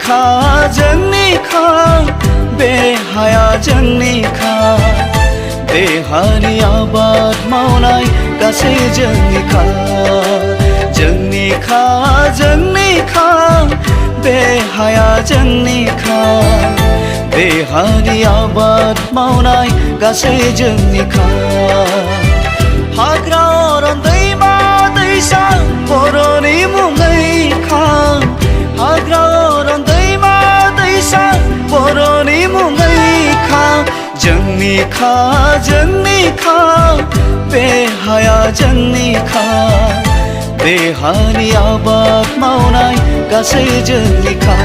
जोंनिखा बे हाया जोंनिखा देहानि आबाद मावनाय गासै जोंनिखा जोंनिखा बे हाया जोंनिखा देहानि आबाद मावनाय गासै जोंनिखा हाग्रा अरन दैमा दैसा बर'नि मुङैखा हाग्रा अरन दैमा दैसा बर'नि मुङैखा जोंनिखा बे हाया जोंनिखा देहानि आबाद मावनाय गासै जोंनिखा